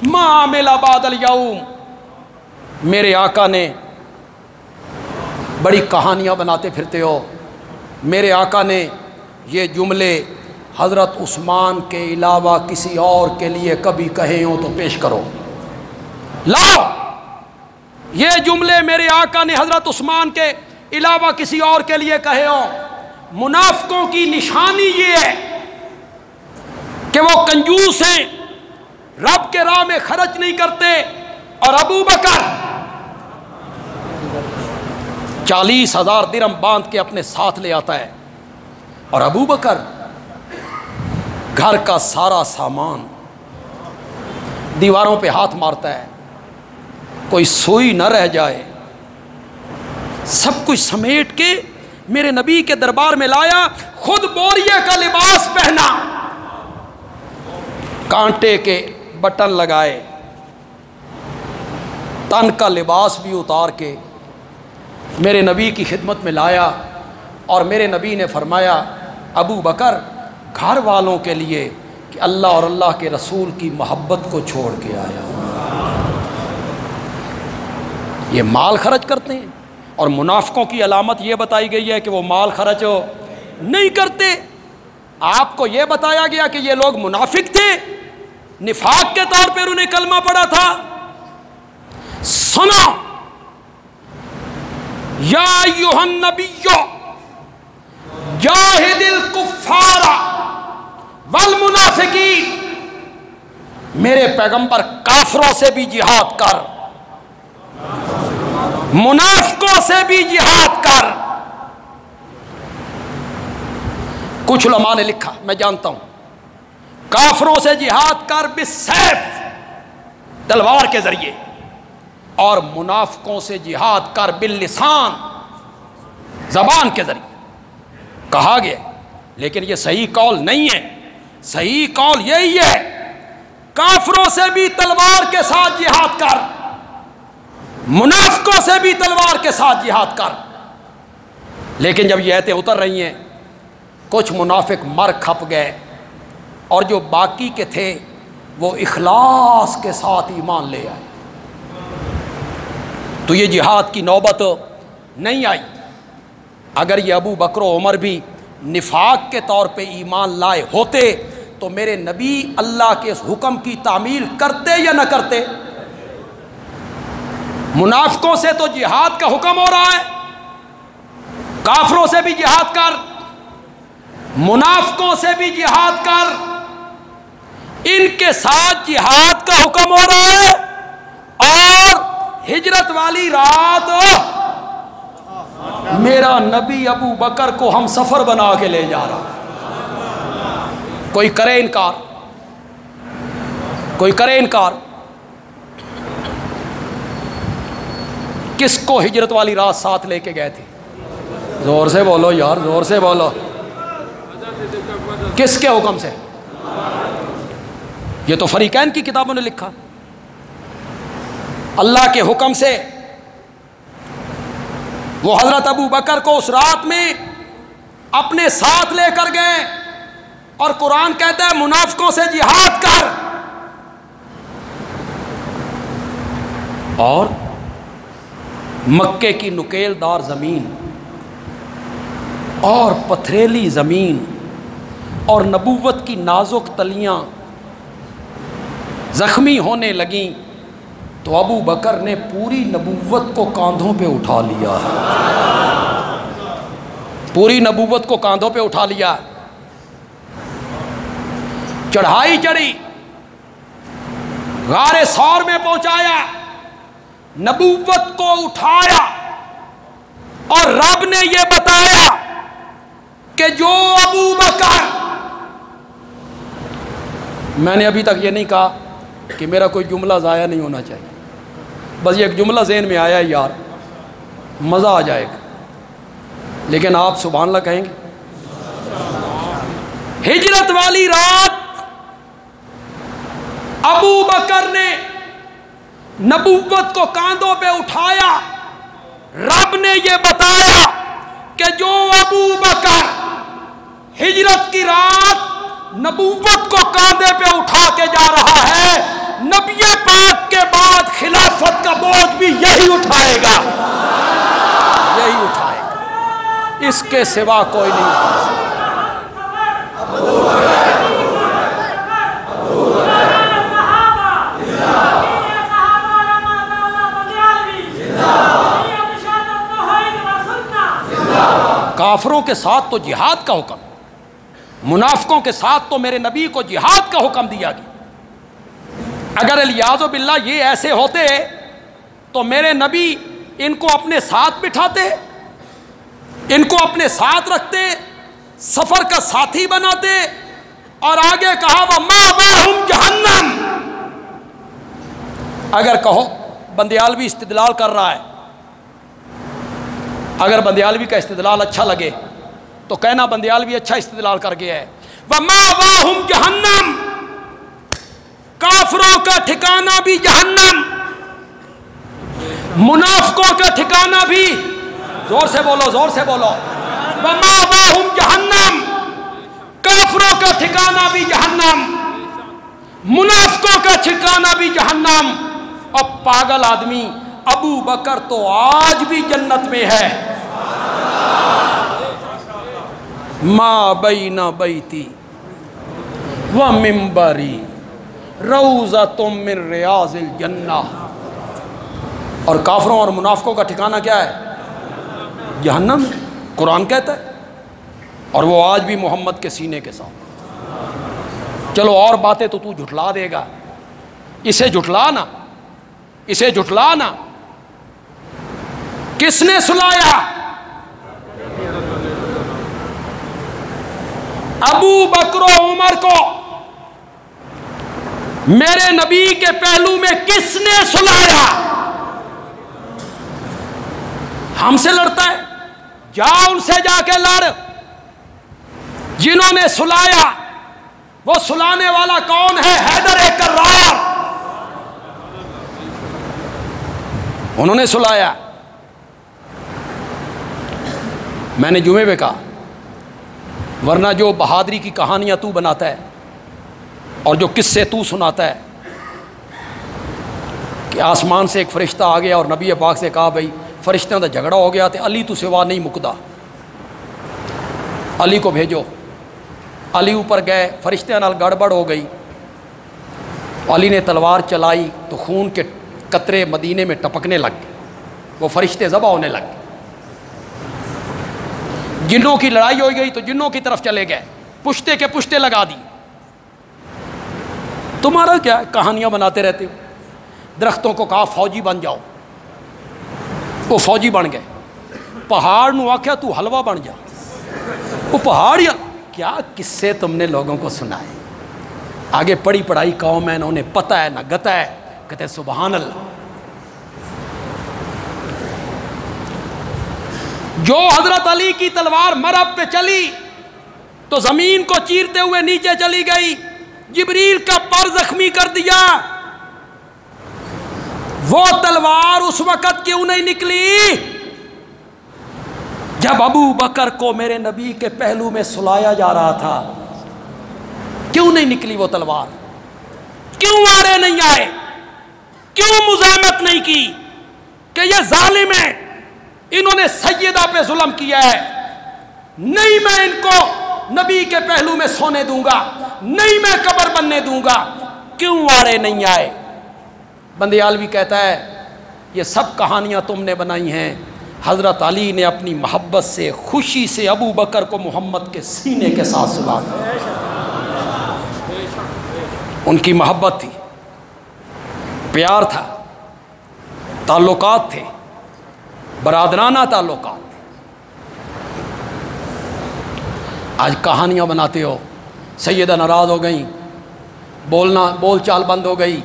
ما عمل بعد الیوم۔ میرے آقا نے، بڑی کہانیاں بناتے پھرتے ہو، میرے آقا نے یہ جملے حضرت عثمان کے علاوہ کسی اور کے لیے کبھی کہے ہوں تو پیش کرو، لاؤ یہ جملے میرے آقا نے حضرت عثمان کے علاوہ کسی اور کے لیے کہے ہوں۔ منافقوں کی نشانی یہ ہے کہ وہ کنجوس ہیں، رب کے راہ میں خرچ نہیں کرتے، اور ابو بکر 40,000 درہم باندھ کے اپنے ساتھ لے آتا ہے، اور ابو بکر گھر کا سارا سامان دیواروں پہ ہاتھ مارتا ہے، کوئی سوئی نہ رہ جائے، سب کچھ سمیٹ کے میرے نبی کے دربار میں لایا، خود بوریے کا لباس پہنا، کانٹے کے بٹن لگائے، تن کا لباس بھی اتار کے میرے نبی کی خدمت میں لایا، اور میرے نبی نے فرمایا ابو بکر گھر والوں کے لیے کہ اللہ اور اللہ کے رسول کی محبت کو چھوڑ کے آیا۔ یہ مال خرچ کرتے ہیں، اور منافقوں کی علامت یہ بتائی گئی ہے کہ وہ مال خرچ نہیں کرتے۔ آپ کو یہ بتایا گیا کہ یہ لوگ منافق تھے، نفاق کے طور پر انہیں کلمہ پڑا تھا۔ سنو یا ایھا النبی جاہد الکفار والمنافقین، میرے پیغمبر کافروں سے بھی جہاد کر، منافقوں سے بھی جہاد کر۔ کچھ علماء نے لکھا، میں جانتا ہوں، کافروں سے جہاد کر بالسیف، تلوار کے ذریعے، اور منافقوں سے جہاد کر باللسان، زبان کے ذریعے کہا گیا، لیکن یہ صحیح قول نہیں ہے۔ صحیح قول یہی ہے کافروں سے بھی تلوار کے ساتھ جہاد کر، منافقوں سے بھی تلوار کے ساتھ جہاد کر۔ لیکن جب یہ آیتیں اتر رہی ہیں، کچھ منافق مر کھپ گئے، اور جو باقی کے تھے وہ اخلاص کے ساتھ ایمان لے آئے، تو یہ جہاد کی نوبت نہیں آئی۔ اگر یہ ابو بکر و عمر بھی نفاق کے طور پہ ایمان لائے ہوتے تو میرے نبی اللہ کے اس حکم کی تعمیل کرتے یا نہ کرتے؟ منافقوں سے تو جہاد کا حکم ہو رہا ہے، کافروں سے بھی جہاد کر، منافقوں سے بھی جہاد کر، ان کے ساتھ جہاد کا حکم ہو رہا ہے، اور ہجرت والی رات میرا نبی ابو بکر کو ہم سفر بنا کے لے جا رہا۔ کوئی کرے انکار، کوئی کرے انکار، کس کو ہجرت والی رات ساتھ لے کے گئے تھے؟ زور سے بولو یار، زور سے بولو، کس کے حکم سے؟ یہ تو فریقین کی کتابوں نے لکھا، اللہ کے حکم سے وہ حضرت ابو بکر کو اس رات میں اپنے ساتھ لے کر گئے، اور قرآن کہتا ہے منافقوں سے جہاد کر۔ اور مکے کی نکیل دار زمین اور پتھریلی زمین اور نبوت کی نازک تلیاں زخمی ہونے لگیں، تو ابو بکر نے پوری نبوت کو کاندھوں پہ اٹھا لیا، پوری نبوت کو کاندھوں پہ اٹھا لیا، چڑھائی چڑھی، غار ثور میں پہنچایا، نبوت کو اٹھایا، اور رب نے یہ بتایا کہ جو ابو بکر، میں نے ابھی تک یہ نہیں کہا کہ میرا کوئی جملہ ضائع نہیں ہونا چاہیے، بس یہ ایک جملہ ذہن میں آیا ہے یار، مزہ آ جائے گا، لیکن آپ سبحان اللہ کہیں گے؟ ہجرت والی رات ابو بکر نے نبوت کو کاندھوں پہ اٹھایا، رب نے یہ بتایا کہ جو ابو بکر ہجرت کی رات نبوت کو کاندھے پہ اٹھا کے جا رہا ہے، نبی پاک کے بعد خلافت کا بوجھ بھی یہی اٹھائے گا، یہی اٹھائے گا، اس کے سوا کوئی نہیں اٹھا سکتا۔ کافروں کے ساتھ تو جہاد کا حکم، منافقوں کے ساتھ تو میرے نبی کو جہاد کا حکم دیا گیا. اگر الیاذ باللہ یہ ایسے ہوتے تو میرے نبی ان کو اپنے ساتھ بٹھاتے, ان کو اپنے ساتھ رکھتے, سفر کا ساتھی بناتے, اور آگے کہا وَمَأْوَاهُمْ جَهَنَّمُ. اگر کہو بندیالوی استدلال کر رہا ہے, اگر بندیالوی کا استدلال اچھا لگے تو کہنا بندیالوی اچھا استدلال کر گیا ہے. وَمَأْوَاهُمْ جَهَنَّمُ, کافروں کا ٹھکانہ بھی جہنم, منافقوں کا ٹھکانہ بھی, زور سے بولو زور سے بولو, وَمَأْوَاهُمْ جَهَنَّمُ, کافروں کا ٹھکانہ بھی جہنم, منافقوں کا ٹھکانہ بھی جہنم. اور پاگل آدمی ابو بکر تو آج بھی جنت میں ہے. ما بین بیتی و منبری روضۃ من ریاض الجنہ. اور کافروں اور منافقوں کا ٹھکانہ کیا ہے؟ جہنم. قرآن کہتا ہے, اور وہ آج بھی محمد کے سینے کے ساتھ. چلو اور باتیں تو جھٹلا دے گا, اسے جھٹلا نا, اسے جھٹلا نا. کس نے سلایا؟ ابو بکر و عمر کو میرے نبی کے پہلو میں کس نے سلایا؟ ہم سے لڑتا ہے, جا ان سے جا کے لڑ. جنہوں نے سلایا وہ سلانے والا کون ہے؟ حیدر کرار. انہوں نے سلایا. میں نے جمعے میں کہا, ورنہ جو بہادری کی کہانیاں تو بناتا ہے اور جو قصے تو سناتا ہے کہ آسمان سے ایک فرشتہ آ گیا اور نبی پاک سے کہا بھائی فرشتوں کا جھگڑا ہو گیا تو علی تو سوا نہیں مکدا, علی کو بھیجو. علی اوپر گئے, فرشتوں نال گڑبڑ ہو گئی, علی نے تلوار چلائی تو خون کے قطرے مدینے میں ٹپکنے لگ گئے, وہ فرشتے ذبح ہونے لگ گئے. جنوں کی لڑائی ہو گئی تو جنوں کی طرف چلے گئے, پشتے کے پشتے لگا دی. تمہارا کیا کہانیاں بناتے رہتے ہو. درختوں کو کہا فوجی بن جاؤ, وہ فوجی بن گئے. پہاڑ نو آکھیا تو حلوہ بن جا, وہ پہاڑ یا کیا قصے تم نے لوگوں کو سنائے. آگے پڑھی پڑھائی قوم ہے, انہیں پتہ ہے نہ گتا ہے, کہتے سبحان اللہ. جو حضرت علی کی تلوار مرب پہ چلی تو زمین کو چیرتے ہوئے نیچے چلی گئی, جبریل کا پر زخمی کر دیا. وہ تلوار اس وقت کیوں نہیں نکلی جب ابو بکر کو میرے نبی کے پہلو میں سلایا جا رہا تھا؟ کیوں نہیں نکلی وہ تلوار؟ کیوں آڑے نہیں آئے؟ کیوں مزاحمت نہیں کی کہ یہ ظالم ہے, انہوں نے سیدہ پہ ظلم کیا ہے, نہیں میں ان کو نبی کے پہلو میں سونے دوں گا, نہیں میں قبر بننے دوں گا. کیوں آڑے نہیں آئے؟ بندیالوی کہتا ہے یہ سب کہانیاں تم نے بنائی ہیں. حضرت علی نے اپنی محبت سے خوشی سے ابو بکر کو محمد کے سینے کے ساتھ سلا دیا. ان کی محبت تھی, پیار تھا, تعلقات تھے, برادرانہ تعلقات تھے. آج کہانیاں بناتے ہو, سیدہ ناراض ہو گئیں, بول چال بند ہو گئی.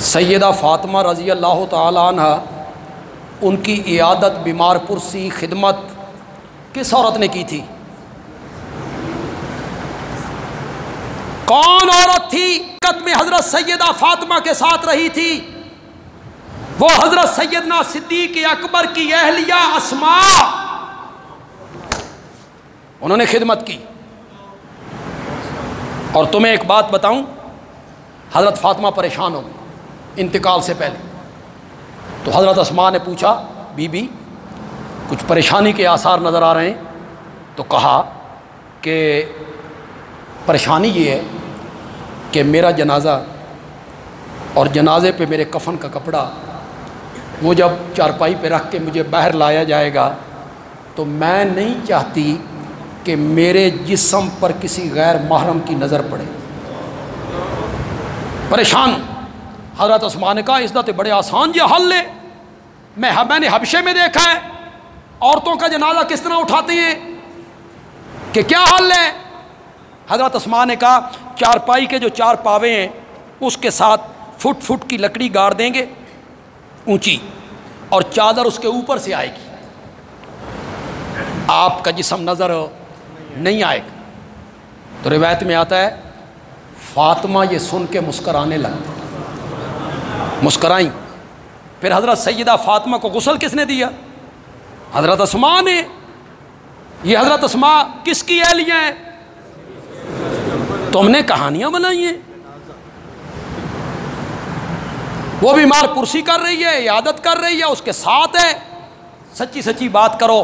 سیدہ فاطمہ رضی اللہ تعالی عنہ, ان کی عیادت, بیمار پرسی, خدمت کس عورت نے کی تھی؟ کون عورت تھی وقت میں حضرت سیدہ فاطمہ کے ساتھ رہی تھی؟ وہ حضرت سیدنا صدیق اکبر کی اہلیہ اسماء. انہوں نے خدمت کی. اور تمہیں ایک بات بتاؤں, حضرت فاطمہ پریشان ہو گئی انتقال سے پہلے. تو حضرت اسماء نے پوچھا بی بی کچھ پریشانی کے آثار نظر آ رہے ہیں؟ تو کہا کہ پریشانی یہ ہے کہ میرا جنازہ اور جنازے پہ میرے کفن کا کپڑا وہ جب چارپائی پہ رکھ کے مجھے باہر لایا جائے گا تو میں نہیں چاہتی کہ میرے جسم پر کسی غیر محرم کی نظر پڑے. پریشان. حضرت عثمان نے کہا عزت بڑے آسان یہ حل لے. میں نے حبشے میں دیکھا ہے عورتوں کا جنازہ کس طرح اٹھاتی ہیں کہ کیا حل ہے. حضرت عثمان نے کہا چارپائی کے جو 4 پاوے ہیں اس کے ساتھ فٹ فٹ کی لکڑی گاڑ دیں گے اونچی, اور چادر اس کے اوپر سے آئے گی, آپ کا جسم نظر نہیں آئے گا. تو روایت میں آتا ہے فاطمہ یہ سن کے مسکرانے لگی, مسکرائیں. پھر حضرت سیدہ فاطمہ کو غسل کس نے دیا؟ حضرت اسماء نے. یہ حضرت اسماء کس کی اہلیہ ہیں؟ تم نے کہانیاں بنائی ہیں. وہ بیمار پرسی کر رہی ہے, عیادت کر رہی ہے, اس کے ساتھ ہے. سچی سچی بات کرو.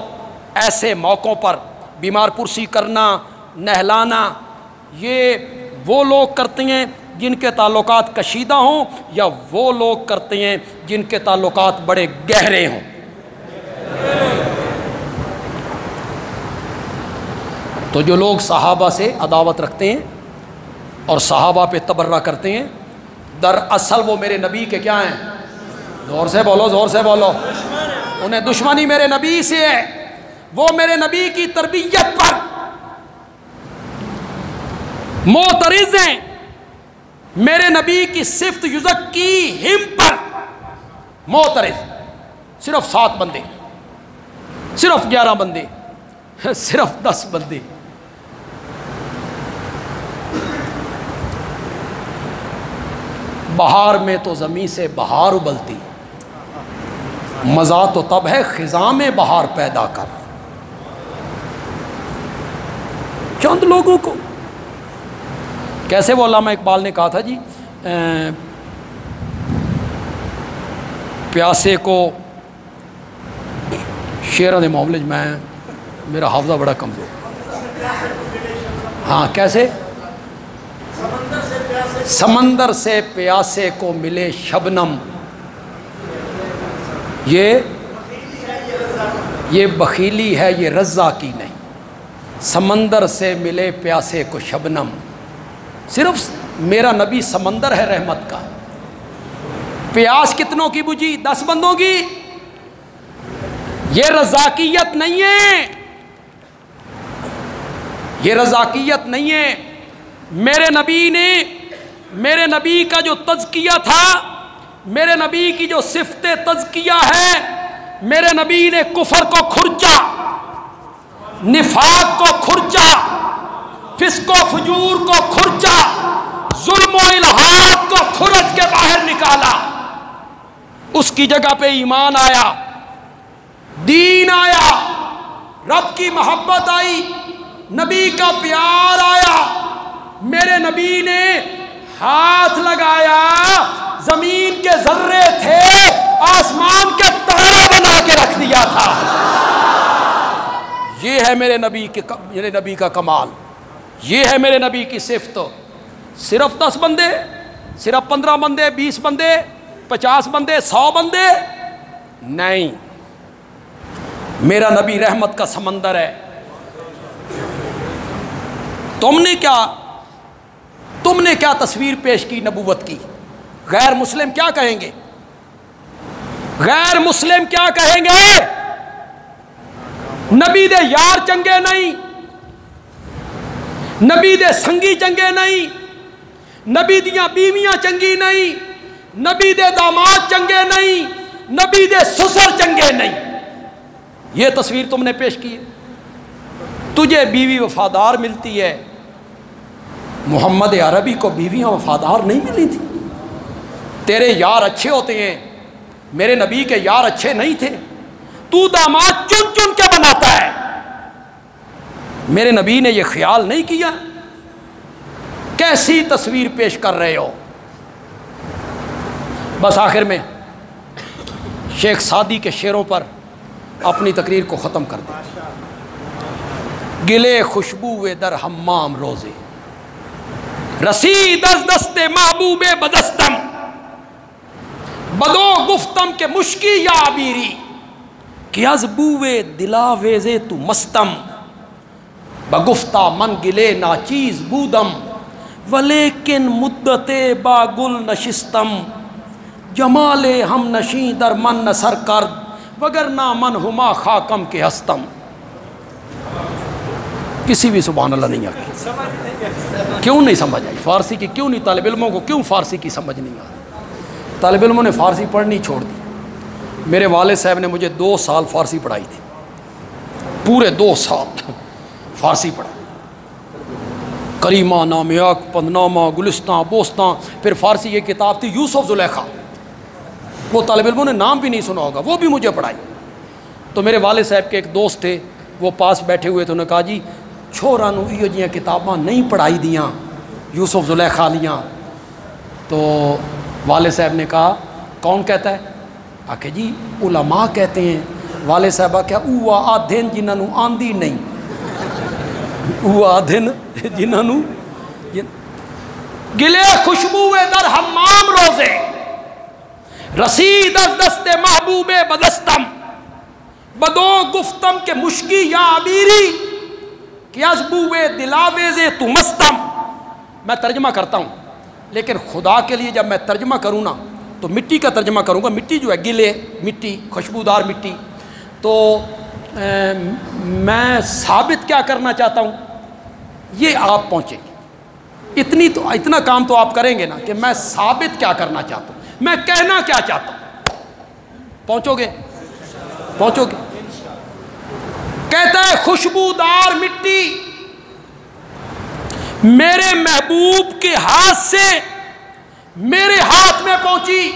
ایسے موقعوں پر بیمار پرسی کرنا, نہلانا, یہ وہ لوگ کرتے ہیں جن کے تعلقات کشیدہ ہوں, یا وہ لوگ کرتے ہیں جن کے تعلقات بڑے گہرے ہوں؟ تو جو لوگ صحابہ سے عداوت رکھتے ہیں اور صحابہ پہ تبرہ کرتے ہیں, دراصل وہ میرے نبی کے کیا ہیں؟ زور سے بولو, زور سے بولو. انہیں دشمنی میرے نبی سے ہے. وہ میرے نبی کی تربیت پر معترض ہیں, میرے نبی کی صفت یزکیہم پر معترض. صرف 7 بندے, صرف 11 بندے, صرف 10 بندے. بہار میں تو زمین سے بہار ابلتی, مزہ تو تب ہے خزاں میں بہار پیدا کر. چند لوگوں کو کیسے, وہ علامہ اقبال نے کہا تھا جی, پیاسے کو شیروں کے معاملے میں میرا حافظہ بڑا کمزور. ہاں کیسے؟ سمندر سے پیاسے کو ملے شبنم, یہ بخیلی ہے یہ رضا کی نہیں. سمندر سے ملے پیاسے کو شبنم. صرف میرا نبی سمندر ہے رحمت کا. پیاس کتنوں کی بجھی؟ 10 بندوں کی. یہ رضاکیت نہیں ہے, یہ رضاکیت نہیں ہے. میرے نبی نے, میرے نبی کا جو تزکیہ تھا, میرے نبی کی جو صفت تزکیہ ہے, میرے نبی نے کفر کو کھرچا, نفاق کو کھرچا, فسق و فجور کو کھرچا, ظلم و الحاد کو کھرچ کے باہر نکالا. اس کی جگہ پہ ایمان آیا, دین آیا, رب کی محبت آئی, نبی کا پیار آیا. میرے نبی نے ہاتھ لگایا, زمین کے ذرے تھے, آسمان کے تارے بنا کے رکھ دیا تھا. یہ ہے میرے نبی کا کمال, یہ ہے میرے نبی کی صفت. صرف 10 بندے, صرف 15 بندے, 20 بندے, 50 بندے, 100 بندے نہیں. میرا نبی رحمت کا سمندر ہے. تم نے کیا تصویر پیش کی نبوت کی؟ غیر مسلم کیا کہیں گے؟ غیر مسلم کیا کہیں گے؟ نبی دے یار چنگے نہیں, نبی دے سنگی چنگے نہیں, نبی دیاں بیویاں چنگی نہیں, نبی دے داماد چنگے نہیں, نبی دے سسر چنگے نہیں. یہ تصویر تم نے پیش کی ہے. تجھے بیوی وفادار ملتی ہے, محمد عربی کو بیویاں وفادار نہیں ملی تھی. تیرے یار اچھے ہوتے ہیں, میرے نبی کے یار اچھے نہیں تھے. تو داماد چن چن کے بناتا ہے. میرے نبی نے یہ خیال نہیں کیا. کیسی تصویر پیش کر رہے ہو؟ بس آخر میں شیخ سعدی کے شعروں پر اپنی تقریر کو ختم کر دیں. گلے خوشبو در حمام روزے, رسید از دست محبوب بدستم, بدو گفتم کہ مشکی یا عبیری, کہ از بوئے دلاویز تو مستم، بگفتہ من گلے ناچیز بودم، ولیکن مدت با گل نشستم، جمال ہم نشیں در من نثر کرد، وگرنہ من ہما خاکم کے ہستم۔ کسی بھی سبحان اللہ نہیں آتی؟ کیوں نہیں سمجھ آئی فارسی کی؟ کیوں نہیں؟ طالب علموں کو کیوں فارسی کی سمجھ نہیں آئی؟ طالب علموں نے فارسی پڑھنی چھوڑ دی۔ میرے والد صاحب نے مجھے 2 سال فارسی پڑھائی تھی، پورے 2 سال فارسی پڑھا، کریمہ، نامیاک، پندنامہ، گلستان، بوستان، پھر فارسی یہ کتاب تھی یوسف زلیخا، وہ طالب علموں نے نام بھی نہیں سنا ہوگا، وہ بھی مجھے پڑھائی۔ تو میرے والد صاحب کے ایک دوست تھے، وہ پاس بیٹھے ہوئے تھے، انہوں نے کہا جی چھوڑا نو یہ جیاں کتاباں نہیں پڑھائی دیاں یوسف زلیخا لیاں۔ تو والد صاحب نے کہا کون کہتا ہے؟ آکھے جی علماء کہتے ہیں۔ والد صاحب آکھے اوہ آدھن جنہوں آندھی نہیں، اوہ آدھن جنہوں گلے خوشبوئے در حمام روزے، رسید از دست محبوب بدستم، بدو گفتم کہ مشکی یا عبیری، کہ از بوئے دلاویز تو مستم۔ میں ترجمہ کرتا ہوں، لیکن خدا کے لیے جب میں ترجمہ کروں نا تو مٹی کا ترجمہ کروں گا۔ مٹی جو ہے گلے مٹی، خوشبودار مٹی۔ تو میں ثابت کیا کرنا چاہتا ہوں یہ آپ پہنچیں گے، اتنا کام تو آپ کریں گے نا کہ میں ثابت کیا کرنا چاہتا ہوں، میں کہنا کیا چاہتا ہوں۔ پہنچو گے؟ پہنچو گے؟ کہتا ہے خوشبودار مٹی میرے محبوب کے ہاتھ سے میرے ہاتھ میں پہنچی۔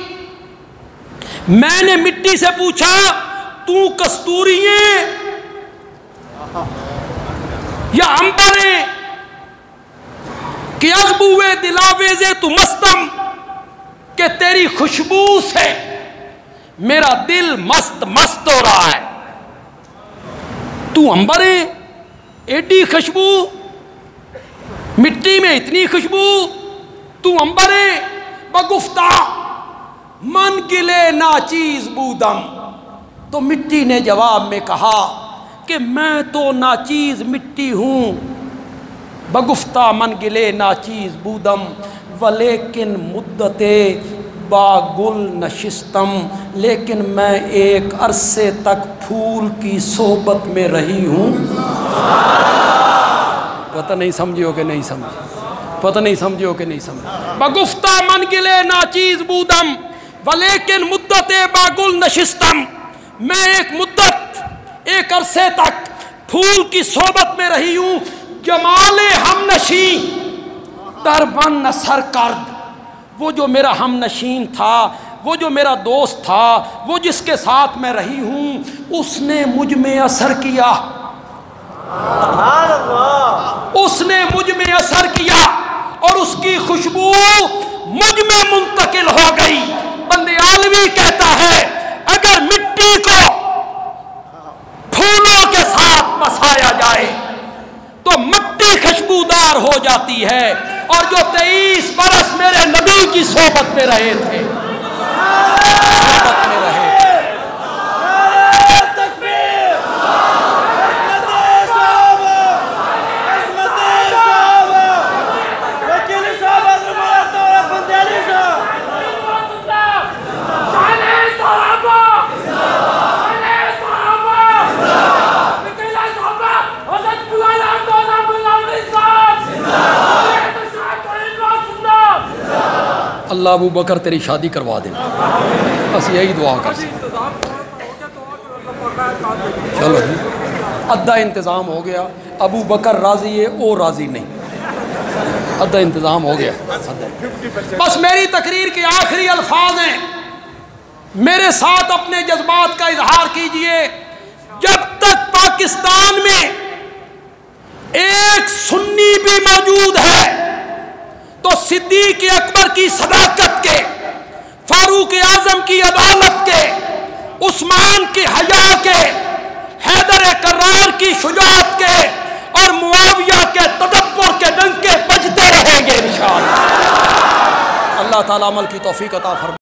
میں نے مٹی سے پوچھا تو کستوری ہے یا عنبر ہے؟ کہ از بوئے دلاویزے تو مستم، کہ تیری خوشبو سے میرا دل مست مست ہو رہا ہے۔ تو عنبر ہے، ایڈی خوشبو، مٹی میں اتنی خوشبو، تو عنبر ہے۔ بگفتہ من گلے ناچیز بودم، تو مٹی نے جواب میں کہا کہ میں تو ناچیز مٹی ہوں۔ بگفتہ من گلے ناچیز بودم، ولیکن مدت با گل نشستم، لیکن میں ایک عرصے تک پھول کی صحبت میں رہی ہوں۔ پتہ نہیں سمجھی ہو کہ نہیں سمجھی؟ پتہ نہیں سمجھی ہو کہ نہیں سمجھی؟ بگفتہ من گلے ناچیز بودم، ولیکن مدت با گل نشستم، میں ایک مدت، ایک عرصے تک پھول کی صحبت میں رہی ہوں۔ جمال ہم نشین در من نثر کرد، وہ جو میرا ہم نشین تھا، وہ جو میرا دوست تھا، وہ جس کے ساتھ میں رہی ہوں، اس نے مجھ میں اثر کیا، اس نے مجھ میں اثر کیا، اور اس کی خوشبو مجھ میں منتقل ہو گئی۔ بندے عالوی کہتا ہے اگر مٹی کو پھولوں کے ساتھ بسایا جائے تو مٹی خوشبودار ہو جاتی ہے، اور جو 23 برس میرے نبی کی صحبت میں رہے تھے، صحبت میں رہے تھے۔ اللہ ابو بکر تیری شادی کروا دے، بس یہی دعا کر سکتے۔ چلو جی ادھا انتظام ہو گیا، ابو بکر راضی ہے، او راضی نہیں، ادھا انتظام ہو گیا۔ بس میری تقریر کے آخری الفاظ ہیں، میرے ساتھ اپنے جذبات کا اظہار کیجئے۔ جب تک پاکستان میں ایک سنی بھی موجود ہے تو صدیق اکبر کی صداقت کے، فاروق اعظم کی عدالت کے، عثمان کی حیا کے، حیدر کرار کی شجاعت کے، اور معاویہ کے تدبر کے ڈنکے بجتے رہیں گے انشاءاللہ۔ اللہ تعالیٰ عمل کی توفیق عطا فرمائے۔